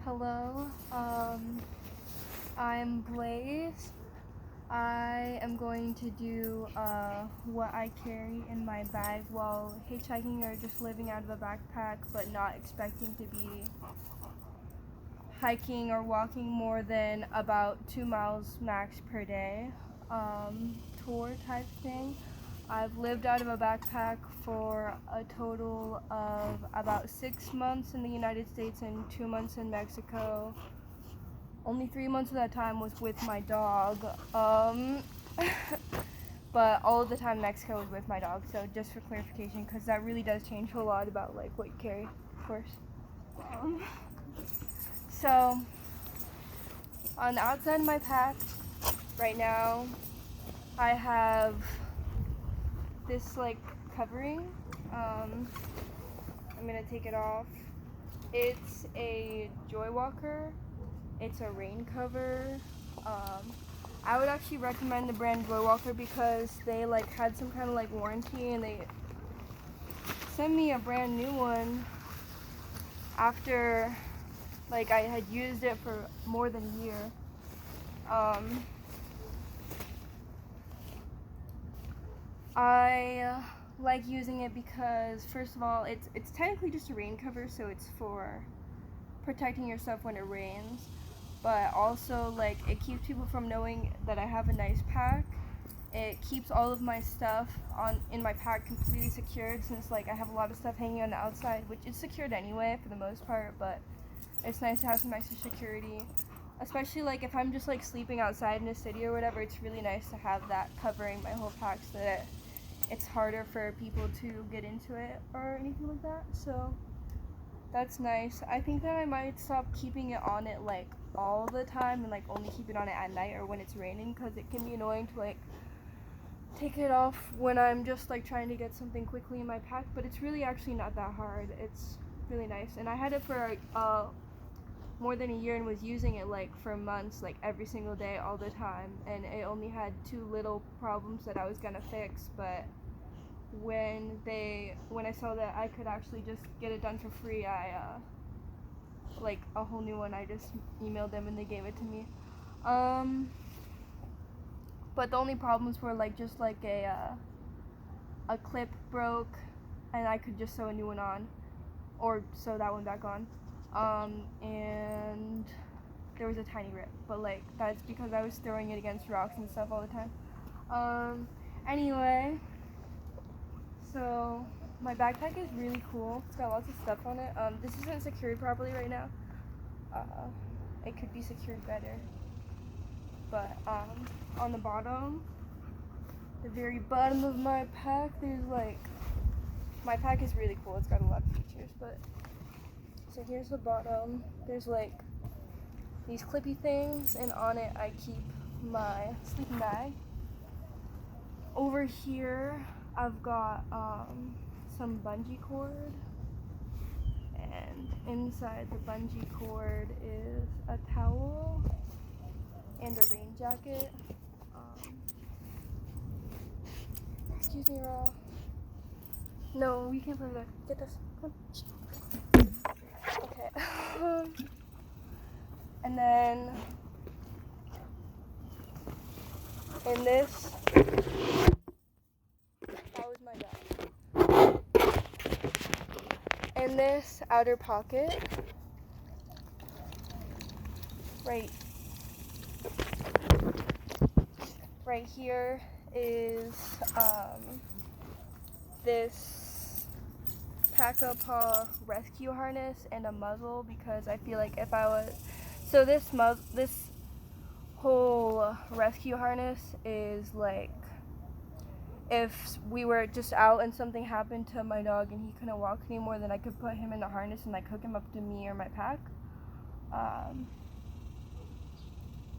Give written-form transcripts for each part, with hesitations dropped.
Hello, I'm Blaze. I am going to do what I carry in my bag while hitchhiking or just living out of a backpack, but not expecting to be hiking or walking more than about 2 miles max per day. Tour type thing. I've lived out of a backpack for a total of about 6 months in the United States and 2 months in Mexico. Only 3 months of that time was with my dog. But all of the time Mexico was with my dog. So just for clarification, because that really does change a lot about like what you carry, of course. So on the outside of my pack right now, I have this like covering. I'm gonna take it off. It's a Joy Walker. It's a rain cover. I would actually recommend the brand Joy Walker because they like had some kind of like warranty and they sent me a brand new one after like I had used it for more than a year. I like using it because first of all it's technically just a rain cover, so it's for protecting yourself when it rains, but also like it keeps people from knowing that I have a nice pack. It keeps all of my stuff in my pack completely secured, since like I have a lot of stuff hanging on the outside, which is secured anyway for the most part, but it's nice to have some extra security, especially like if I'm just like sleeping outside in a city or whatever. It's really nice to have that covering my whole pack so that it's harder for people to get into it or anything like that. So that's nice. I think that I might stop keeping it on it like all the time and like only keep it on it at night or when it's raining, because it can be annoying to like take it off when I'm just like trying to get something quickly in my pack. But it's really actually not that hard. It's really nice, and I had it for more than a year and was using it like for months, like every single day all the time, and it only had two little problems that I was gonna fix. But when I saw that I could actually just get it done for free, I like a whole new one, I just emailed them and they gave it to me. But the only problems were like just like a clip broke and I could just sew a new one on or sew that one back on. And there was a tiny rip, but like that's because I was throwing it against rocks and stuff all the time. Anyway, so my backpack is really cool. It's got lots of stuff on it. This isn't secured properly right now. It could be secured better. But on the bottom, the very bottom of my pack, there's like, my pack is really cool. It's got a lot of features, but so here's the bottom. There's like these clippy things, and on it I keep my sleeping bag. Over here I've got some bungee cord, and inside the bungee cord is a towel and a rain jacket. Excuse me, Raw. No, we can't play with that. Get this. Come on. Okay. And then in this, that was my dog. In this outer pocket, right here is this Pack-A-Paw rescue harness and a muzzle, because I feel like if I was, so this whole rescue harness is like if we were just out and something happened to my dog and he couldn't walk anymore, then I could put him in the harness and like hook him up to me or my pack.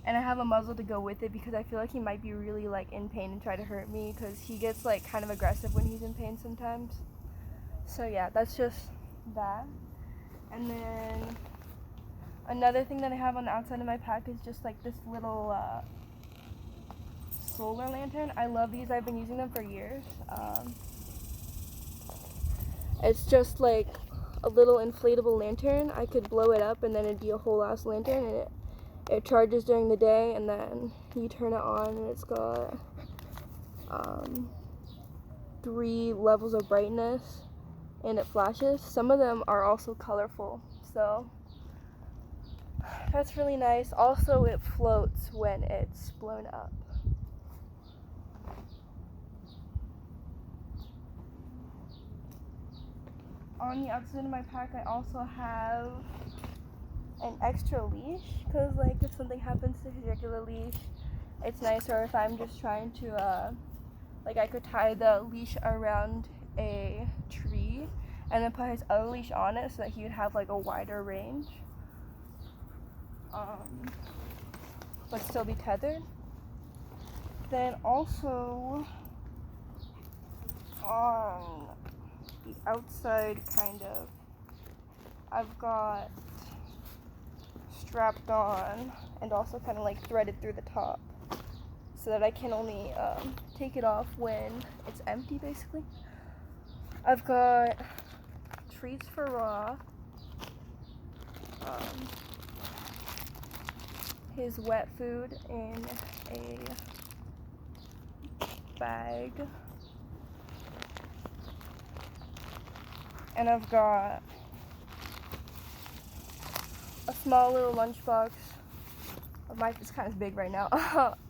And I have a muzzle to go with it because I feel like he might be really like in pain and try to hurt me, because he gets like kind of aggressive when he's in pain sometimes. So yeah, that's just that. And then another thing that I have on the outside of my pack is just like this little solar lantern. I love these. I've been using them for years. It's just like a little inflatable lantern. I could blow it up and then it'd be a whole ass lantern, and it charges during the day, and then you turn it on and it's got 3 levels of brightness and it flashes. Some of them are also colorful, so that's really nice. Also, it floats when it's blown up. On the outside of my pack, I also have an extra leash, because like if something happens to his regular leash, it's nicer if I'm just trying to like I could tie the leash around a tree and then put his other leash on it so that he would have like a wider range, but still be tethered. Then also on the outside, kind of, I've got strapped on and also kind of like threaded through the top so that I can only take it off when it's empty, basically. I've got treats for Raw, his wet food in a bag, and I've got a small little lunchbox of my, it's kind of big right now,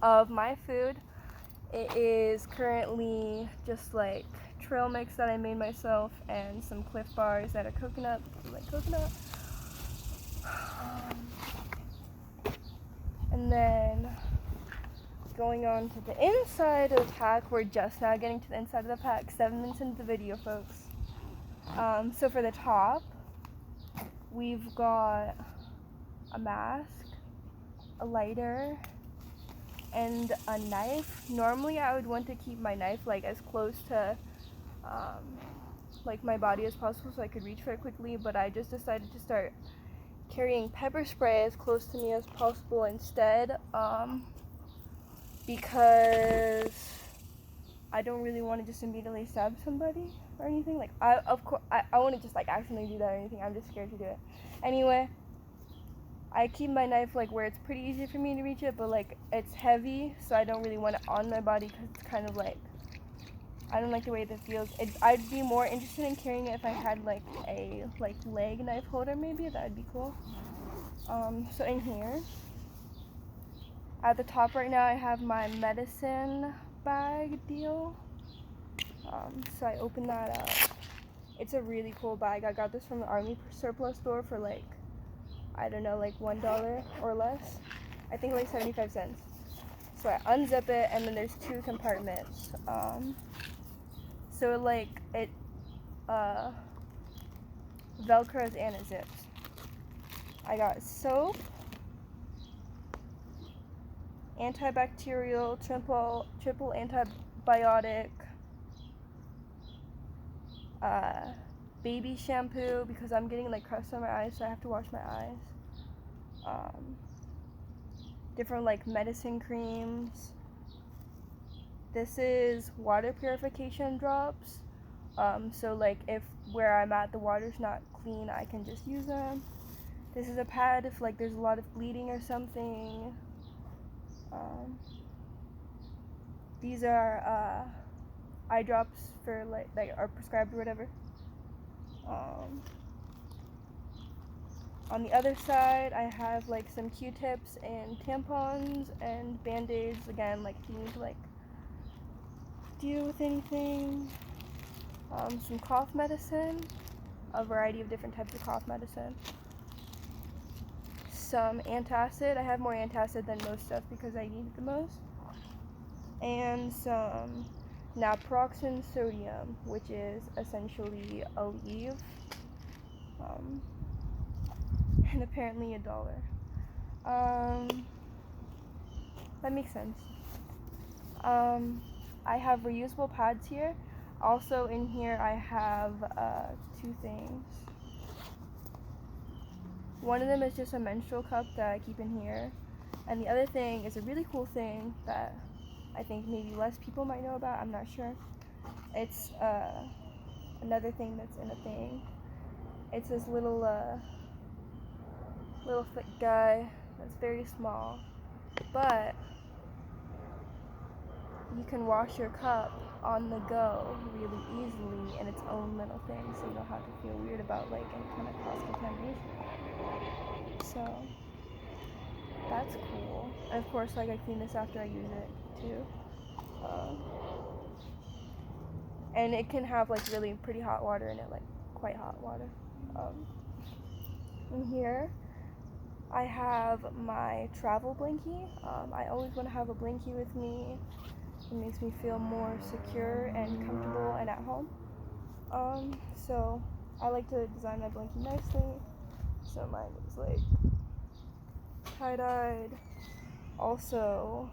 of my food. It is currently just like trail mix that I made myself and some Cliff bars that are coconut, like coconut. And then going on to the inside of the pack, we're just now getting to the inside of the pack, 7 minutes into the video, folks. So for the top, we've got a mask, a lighter, and a knife. Normally I would want to keep my knife like as close to like my body as possible so I could reach for it quickly, but I just decided to start carrying pepper spray as close to me as possible instead, because I don't really want to just immediately stab somebody or anything. Like I want to just like accidentally do that or anything. I'm just scared to do it. Anyway, I keep my knife like where it's pretty easy for me to reach it, but like it's heavy, so I don't really want it on my body because it's kind of like, I don't like the way that feels. I'd be more interested in carrying it if I had like a leg knife holder, maybe. That would be cool. So in here, at the top right now, I have my medicine bag deal. So I open that up. It's a really cool bag. I got this from the Army surplus store for like, I don't know, like $1 or less. I think like 75 cents. So I unzip it, and then there's 2 compartments. So like it velcros and it zips. I got soap, antibacterial, triple antibiotic, baby shampoo because I'm getting like crust on my eyes, so I have to wash my eyes. Different like medicine creams. This is water purification drops. So like if where I'm at the water's not clean, I can just use them. This is a pad if like there's a lot of bleeding or something. These are eye drops for like are prescribed or whatever. On the other side, I have like some Q-tips and tampons and band-aids, again, like if you need to like deal with anything. Some cough medicine, a variety of different types of cough medicine. Some antacid. I have more antacid than most stuff because I need it the most. And some naproxen sodium, which is essentially Aleve, and apparently $1. That makes sense. I have reusable pads here. Also in here I have 2 things. One of them is just a menstrual cup that I keep in here, and the other thing is a really cool thing that I think maybe less people might know about. I'm not sure. It's another thing that's in a thing. It's this little thick guy that's very small, but you can wash your cup on the go really easily in its own little thing, so you don't have to feel weird about like any kind of cross contamination. So that's cool. And of course, like I clean this after I use it too. And it can have like really pretty hot water in it, like quite hot water. In here, I have my travel blankie. I always want to have a blankie with me. It makes me feel more secure and comfortable and at home. So I like to design my blankie nicely. So mine is like tie-dyed. Also,